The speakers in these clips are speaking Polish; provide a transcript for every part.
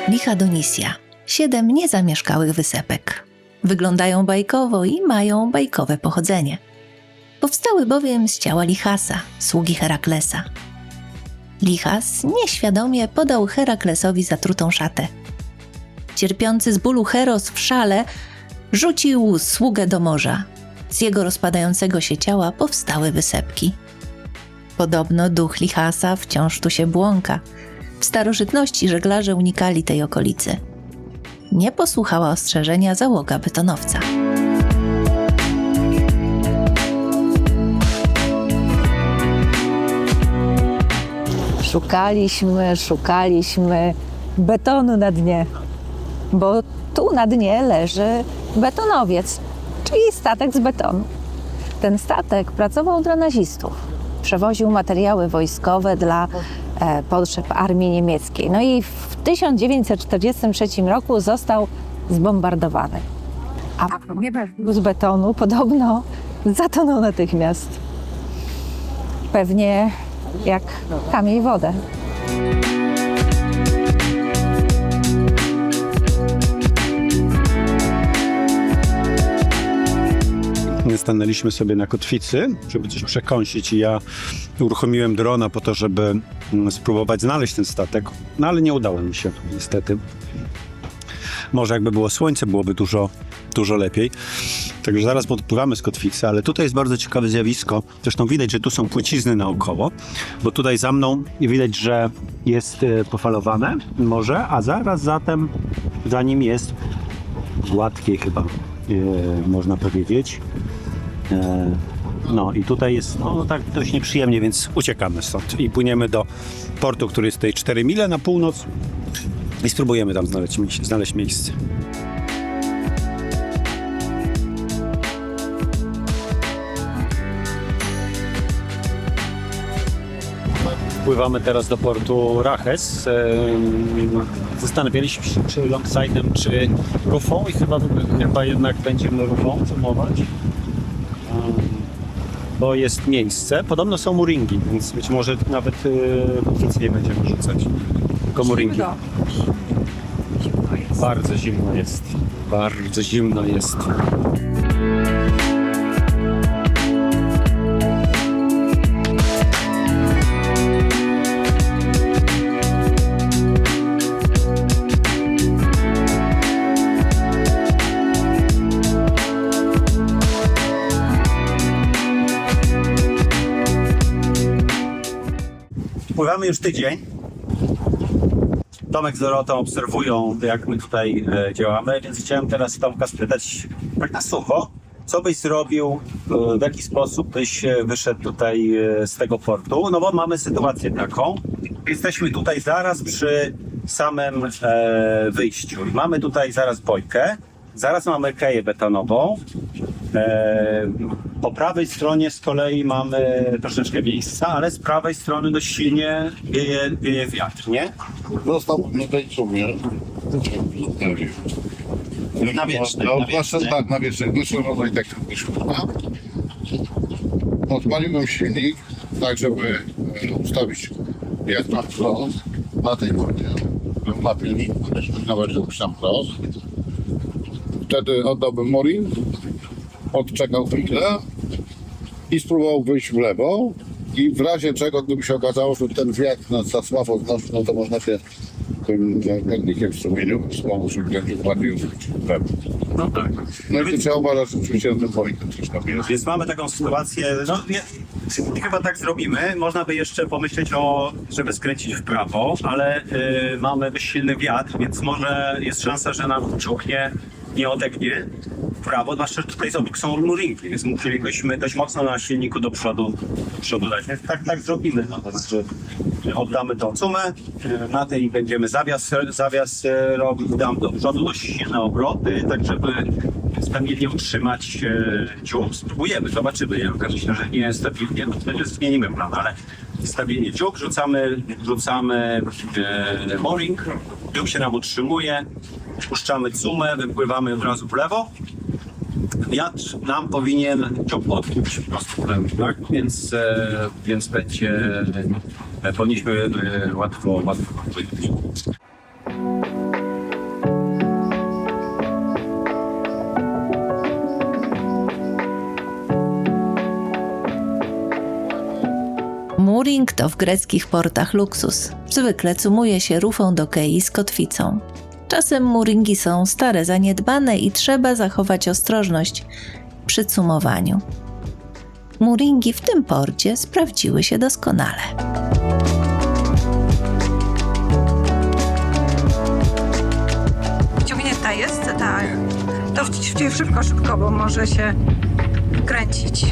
Licha Donisia. 7 niezamieszkałych wysepek. Wyglądają bajkowo i mają bajkowe pochodzenie. Powstały bowiem z ciała Lichasa, sługi Heraklesa. Lichas nieświadomie podał Heraklesowi zatrutą szatę. Cierpiący z bólu Heros w szale rzucił sługę do morza. Z jego rozpadającego się ciała powstały wysepki. Podobno duch Lichasa wciąż tu się błąka. W starożytności żeglarze unikali tej okolicy. Nie posłuchała ostrzeżenia załoga betonowca. Szukaliśmy betonu na dnie, bo tu na dnie leży betonowiec, czyli statek z betonu. Ten statek pracował dla nazistów. Przewoził materiały wojskowe dla potrzeb armii niemieckiej. No i w 1943 roku został zbombardowany. A z betonu podobno zatonął natychmiast. Pewnie jak kamień wodę. Stanęliśmy sobie na kotwicy, żeby coś przekąsić i ja uruchomiłem drona po to, żeby spróbować znaleźć ten statek, no ale nie udało mi się niestety. Może jakby było słońce, byłoby dużo lepiej. Także zaraz podpływamy z kotwicy, ale tutaj jest bardzo ciekawe zjawisko. Zresztą widać, że tu są płcizny naokoło, bo tutaj za mną widać, że jest pofalowane morze, a zaraz zatem za nim jest gładkie chyba, można powiedzieć. No i tutaj jest tak dość nieprzyjemnie, więc uciekamy stąd i płyniemy do portu, który jest tutaj 4 mile na północ i spróbujemy tam znaleźć miejsce. Pływamy teraz do portu Raches. Zastanawialiśmy się, czy longside'em, czy rufą i chyba jednak będziemy rufą zoomować. Bo jest miejsce. Podobno są mooringi, więc być może nawet kotwicy nie będziemy rzucać. Tylko mooringi. Bardzo zimno jest. Bardzo zimno jest. Pływamy już tydzień. Tomek z Dorotą obserwują, jak my tutaj działamy, więc chciałem teraz Tomka spytać tak na sucho, co byś zrobił, w jaki sposób byś wyszedł tutaj z tego portu, no bo mamy sytuację taką, jesteśmy tutaj zaraz przy samym wyjściu. Mamy tutaj zaraz bojkę, zaraz mamy keję betonową. Po prawej stronie z kolei mamy troszeczkę miejsca, ale z prawej strony dość silnie wieje wiatr, nie? Został na tej sumie. Na wiecznej. Tak, na wiecznej. Wyszły rodzaj tak odpaliłem silnik, tak żeby ustawić jak na wprost, na tej wodzie. Na pilniku, nawet już tam wprost. Wtedy oddałbym mooring, odczekał chwilę i spróbował wyjść w lewo i w razie czego, gdyby się okazało, że ten wiatr nas za słabo znosi, no to można się tym pędnikiem w strumieniu wspomóc, żeby będzie bardziej użyć w lewo. No tak. No i trzeba uważać, że oczywiście ten mooring coś tam jest. Więc mamy taką sytuację, no chyba tak zrobimy. Można by jeszcze pomyśleć żeby skręcić w prawo, ale mamy dość silny wiatr, więc może jest szansa, że nam ciuchnie, nie odegnie w prawo, zwłaszcza, że tutaj są mooringi, więc musielibyśmy dość mocno na silniku do przodu dać. Więc tak zrobimy. No, to znaczy oddamy tą cumę, na tej będziemy zawias robić, dam do przodu dość silne obroty, tak żeby stabilnie utrzymać ciąg. Spróbujemy, zobaczymy. Ja myślę, że nie stabilnie, no wtedy zmienimy plan, ale stabilnie ciąg, rzucamy mooring, tył się nam utrzymuje, puszczamy cumę, wypływamy od razu w lewo. Wiatr nam powinien ciąg odbić po prostu w lewo, tak? Więc powinniśmy łatwo płynąć. Mooring to w greckich portach luksus. Zwykle cumuje się rufą do kei z kotwicą. Czasem mooringi są stare, zaniedbane i trzeba zachować ostrożność przy cumowaniu. Mooringi w tym porcie sprawdziły się doskonale. Ciągnięta jest? Tak. To szybko, bo może się kręcić.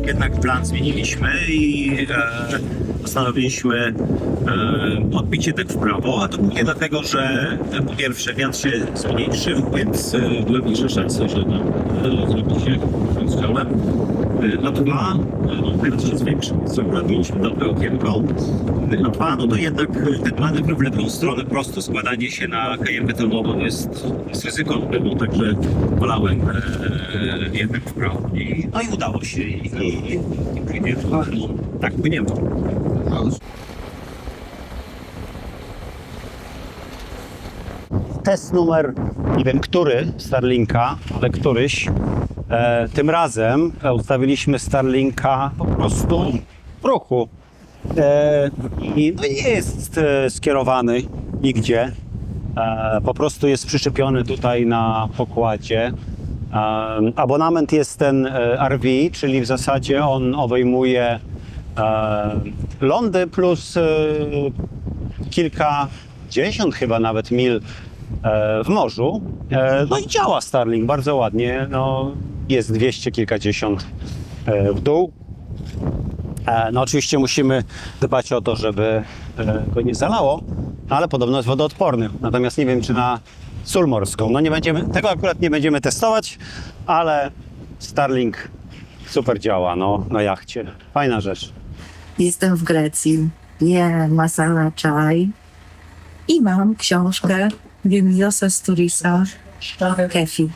Jednak plan zmieniliśmy i postanowiliśmy odbicie tak w prawo, a to głównie dlatego, że po pierwsze wiatr się zmniejszył, więc były mniejsze szanse, że nam zrobi się strzałem. No dwa, wiatr się zwiększył, więc akurat mieliśmy dobre okienko. No dwa, no to jednak ten manewr w lewą stronę, prosto składanie się na kaję betonową jest ryzyko na pewno, także wolałem jednak w prawo. No i udało się i płynie, no, tak płyniemy. Test numer, nie wiem który Starlinka, ale któryś. Tym razem ustawiliśmy Starlinka po prostu w ruchu. I no nie jest skierowany nigdzie. Po prostu jest przyczepiony tutaj na pokładzie. Abonament jest ten RV, czyli w zasadzie on obejmuje lądy plus kilkadziesiąt chyba nawet mil w morzu. No i działa Starlink bardzo ładnie. No, jest 200 kilkadziesiąt w dół. No oczywiście musimy dbać o to, żeby go nie zalało, ale podobno jest wodoodporny. Natomiast nie wiem, czy na sól morską. No nie będziemy, tego akurat nie będziemy testować, ale Starlink super działa na jachcie. Fajna rzecz. Jestem w Grecji, jem masala chai i mam książkę Dionysiosa Stourisa Kefi.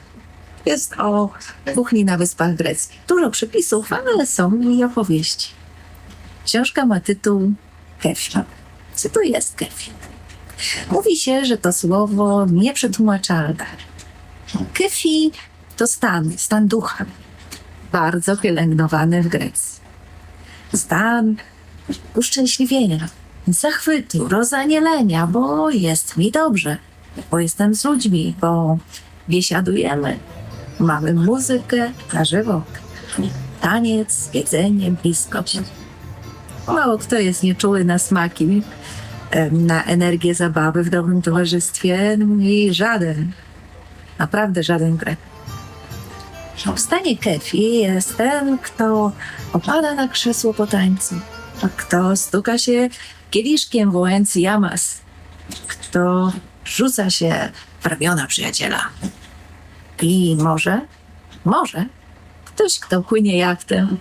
Jest o kuchni na Wyspach Greckich. Dużo przepisów, ale są i opowieści. Książka ma tytuł Kefi. Co to jest Kefi? Mówi się, że to słowo nieprzetłumaczalne. Kefi to stan ducha, bardzo pielęgnowany w Grecji. Stan uszczęśliwienia, zachwytu, rozanielenia, bo jest mi dobrze, bo jestem z ludźmi, bo biesiadujemy, mamy muzykę na żywo, taniec, jedzenie, bliskość. Mało kto jest nieczuły na smaki, na energię zabawy w dobrym towarzystwie i żaden, naprawdę żaden Grek. W stanie Kefi jest ten, kto opada na krzesło po tańcu, kto stuka się kieliszkiem wołając jamas, kto rzuca się w ramiona przyjaciela. I może ktoś, kto płynie jachtem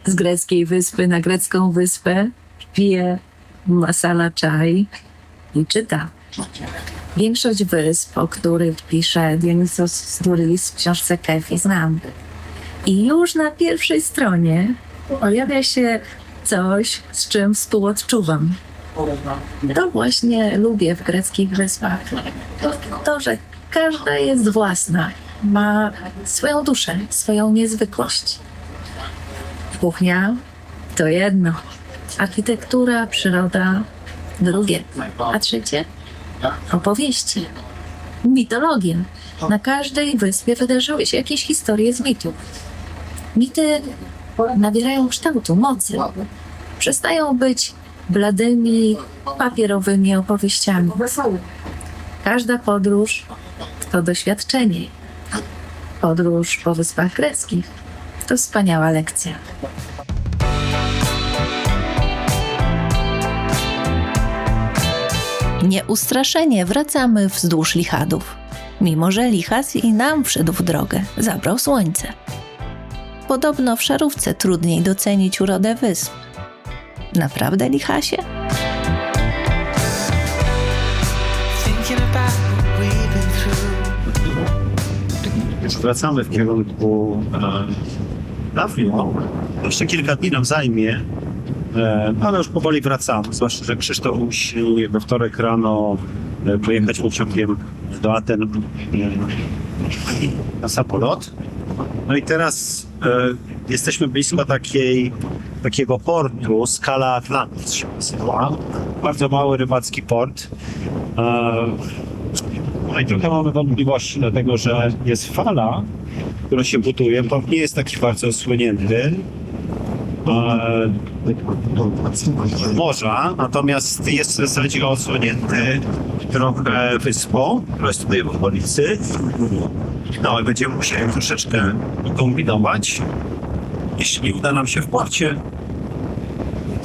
z greckiej wyspy na grecką wyspę, pije masala chai i czyta. Większość wysp, o których pisze Dionysios Stouris w książce Kefi, znam. I już na pierwszej stronie pojawia się coś, z czym współodczuwam. To właśnie lubię w greckich wyspach. To, że każda jest własna, ma swoją duszę, swoją niezwykłość. Kuchnia to jedno, architektura, przyroda drugie, a trzecie opowieści, mitologia. Na każdej wyspie wydarzyły się jakieś historie z mitów. Mity nabierają kształtu, mocy. Przestają być bladymi, papierowymi opowieściami. Każda podróż to doświadczenie. Podróż po Wyspach Greckich to wspaniała lekcja. Nieustraszenie wracamy wzdłuż Lichadów, mimo że Lichas i nam wszedł w drogę, zabrał słońce. Podobno w szarówce trudniej docenić urodę wysp. Naprawdę, Lichasie? Wracamy w kierunku Lafio. Jeszcze kilka dni nam zajmie, ale już powoli wracamy. Zwłaszcza, że Krzysztof musi we wtorek rano pojechać pociągiem do Aten na samolot. No i teraz jesteśmy blisko takiego portu, Skala Atlantis się nazywa. Bardzo mały rybacki port. No i trochę mamy wątpliwości, dlatego że jest fala, która się buduje. Port nie jest taki bardzo osłonięty morza, natomiast jest w zasadzie osłonięty trochę wyspą, która jest tutaj w okolicy. No i będziemy musieli troszeczkę kombinować. Jeśli uda nam się w porcie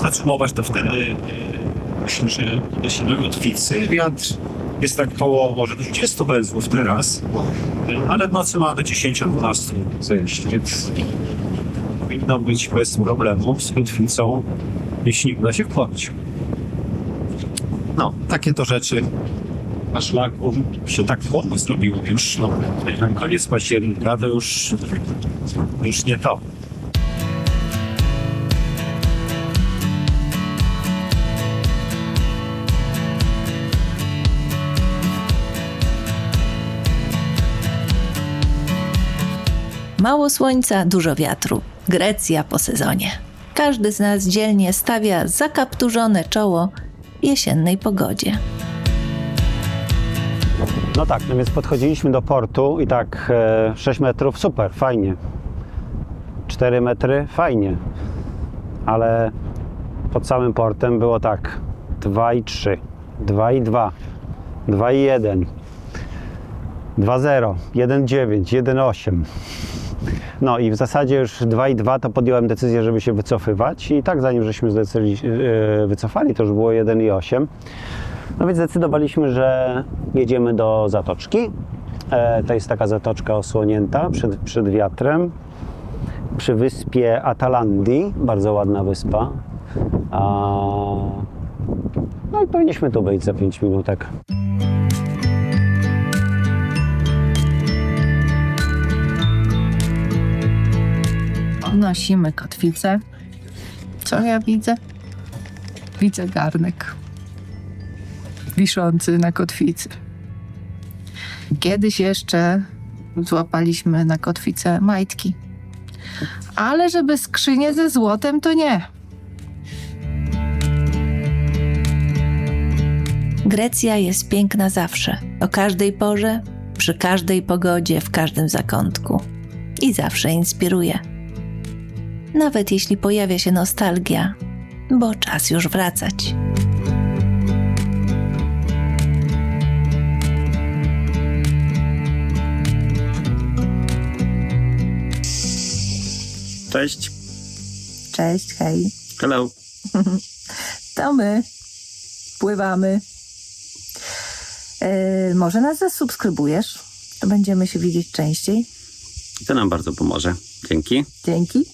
zatrzymować, to wtedy myślę, że jeśli do kotwicy wiatr jest tak koło może 20 węzłów teraz, ale w nocy ma do 10-12 zejść, więc powinno być bez problemu z kotwicą, jeśli uda się w porcie. No, takie to rzeczy na szlaku się tak chłodno zrobiło już, no, na koniec października to już nie to. Mało słońca, dużo wiatru. Grecja po sezonie. Każdy z nas dzielnie stawia zakapturzone czoło jesiennej pogodzie. No tak, no więc podchodziliśmy do portu i tak 6 metrów, super, fajnie. 4 metry, fajnie. Ale pod samym portem było tak 2,3, 2,2, 2,1, 2,0, 1,9, 1,8. No i w zasadzie już 2,2 to podjąłem decyzję, żeby się wycofywać i tak zanim żeśmy wycofali, to już było 1,8. No więc zdecydowaliśmy, że jedziemy do zatoczki. To jest taka zatoczka osłonięta przed wiatrem przy wyspie Atalandi, bardzo ładna wyspa. No i powinniśmy tu być za 5 minutek. Nosimy kotwicę. Co ja widzę? Widzę garnek wiszący na kotwicy. Kiedyś jeszcze złapaliśmy na kotwicę majtki. Ale żeby skrzynię ze złotem, to nie. Grecja jest piękna zawsze, o każdej porze, przy każdej pogodzie, w każdym zakątku. I zawsze inspiruje. Nawet jeśli pojawia się nostalgia, bo czas już wracać. Cześć. Cześć, hej. Hello. To my. Pływamy. Może nas zasubskrybujesz? To będziemy się widzieć częściej. To nam bardzo pomoże. Dzięki. Dzięki.